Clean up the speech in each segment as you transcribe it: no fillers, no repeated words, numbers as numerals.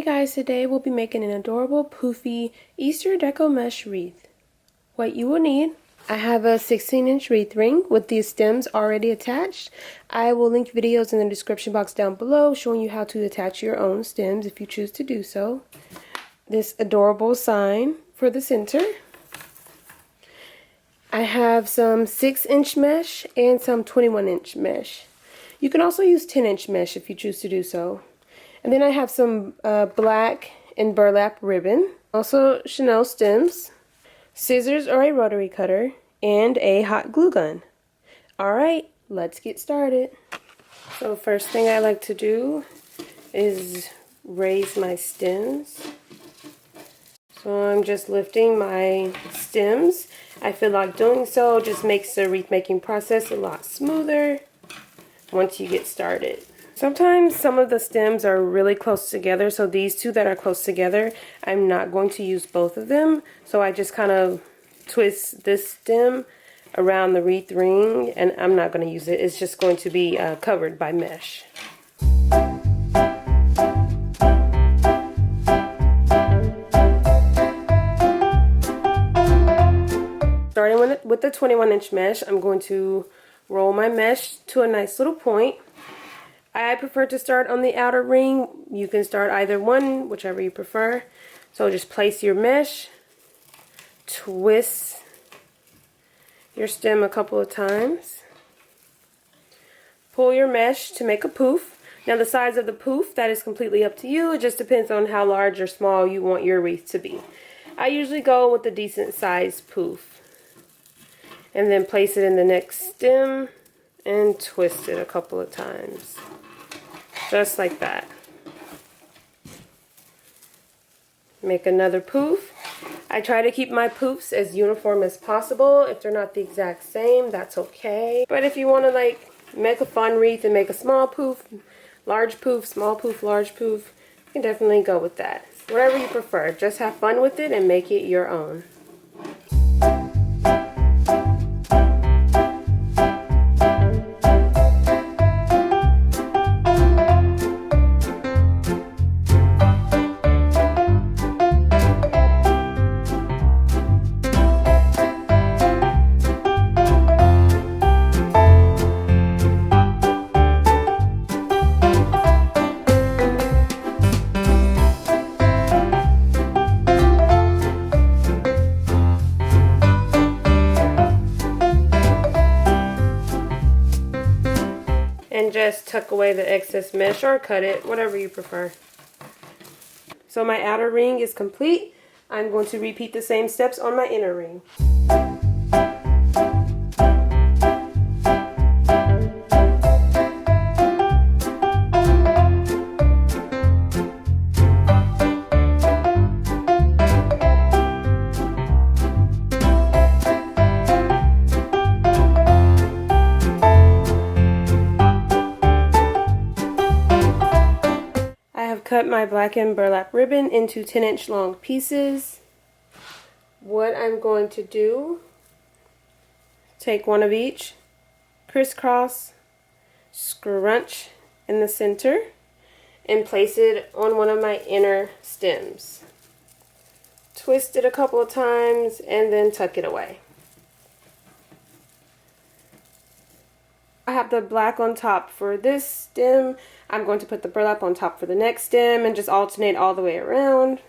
guys, today we'll be making an adorable poofy Easter deco mesh wreath. What you will need, I have a 16-inch wreath ring with these stems already attached. I will link videos in the description box down below showing you how to attach your own stems if you choose to do so. This adorable sign for the center. I have some 6-inch mesh and some 21-inch mesh. You can also use 10-inch mesh if you choose to do so. And then I have some black and burlap ribbon, also Chanel stems, scissors or a rotary cutter, and a hot glue gun. Alright, let's get started. So first thing I like to do is raise my stems. So I'm just lifting my stems. I feel like doing so just makes the wreath making process a lot smoother once you get started. Sometimes some of the stems are really close together, so these two that are close together, I'm not going to use both of them. So I just kind of twist this stem around the wreath ring, and I'm not going to use it. It's just going to be covered by mesh. Starting with the 21-inch mesh, I'm going to roll my mesh to a nice little point. I prefer to start on the outer ring. You can start either one, whichever you prefer. So just place your mesh, twist your stem a couple of times, pull your mesh to make a poof. Now the size of the poof, that is completely up to you. It just depends on how large or small you want your wreath to be. I usually go with a decent sized poof. And then place it in the next stem and twist it a couple of times. Just like that. Make another poof. I try to keep my poofs as uniform as possible. If they're not the exact same, that's okay. But if you want to like make a fun wreath and make a small poof, large poof, small poof, large poof, you can definitely go with that. Whatever you prefer. Just have fun with it and make it your own. And just tuck away the excess mesh or cut it, whatever you prefer. So my outer ring is complete. I'm going to repeat the same steps on my inner ring. Cut my black and burlap ribbon into 10-inch long pieces. What I'm going to do, take one of each, crisscross, scrunch in the center, and place it on one of my inner stems. Twist it a couple of times and then tuck it away. I have the black on top for this stem. I'm going to put the burlap on top for the next stem and just alternate all the way around.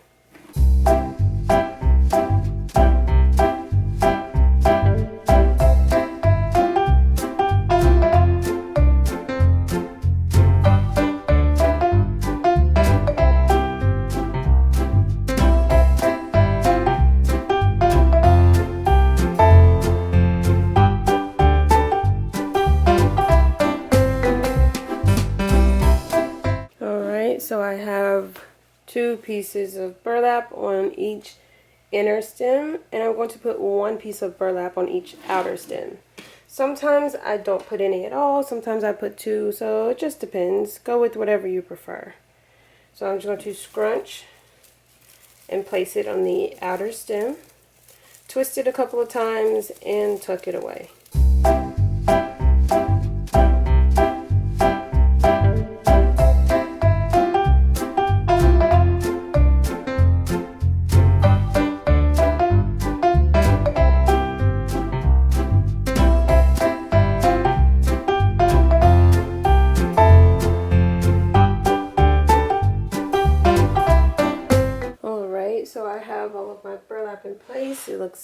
So I have 2 pieces of burlap on each inner stem, and I'm going to put 1 piece of burlap on each outer stem. Sometimes I don't put any at all, sometimes I put 2, so it just depends. Go with whatever you prefer. So I'm just going to scrunch and place it on the outer stem, twist it a couple of times, and tuck it away.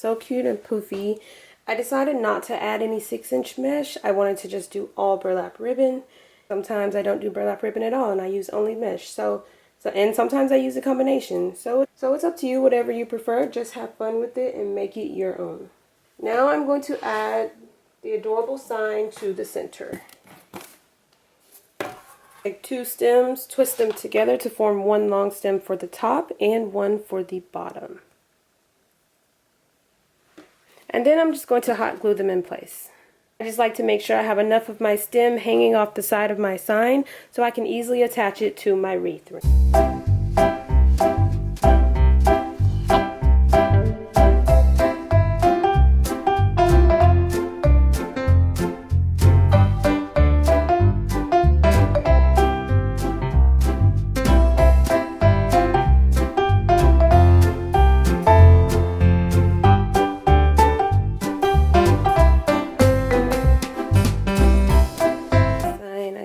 so cute and poofy. I decided not to add any 6-inch mesh. I wanted to just do all burlap ribbon. Sometimes I don't do burlap ribbon at all and I use only mesh. And sometimes I use a combination. So it's up to you, whatever you prefer. Just have fun with it and make it your own. Now I'm going to add the adorable sign to the center. Take 2 stems, twist them together to form one long stem for the top and one for the bottom. And then I'm just going to hot glue them in place. I just like to make sure I have enough of my stem hanging off the side of my sign so I can easily attach it to my wreath.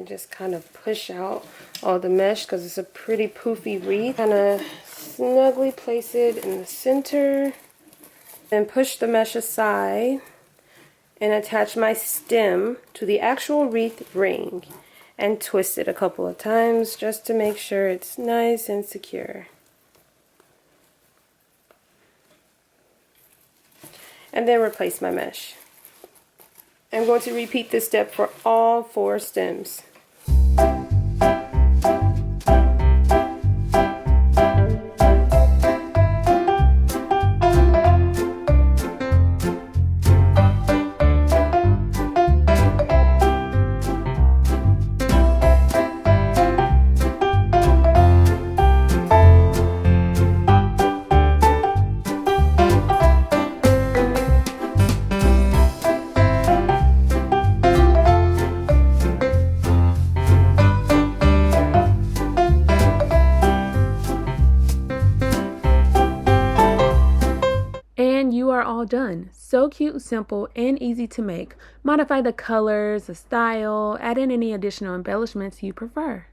Just kind of push out all the mesh because it's a pretty poofy wreath. Kind of snugly place it in the center. Then push the mesh aside and attach my stem to the actual wreath ring and twist it a couple of times just to make sure it's nice and secure. And then replace my mesh. I'm going to repeat this step for all 4 stems. And you are all done. So cute, simple, and easy to make. Modify the colors, the style, add in any additional embellishments you prefer.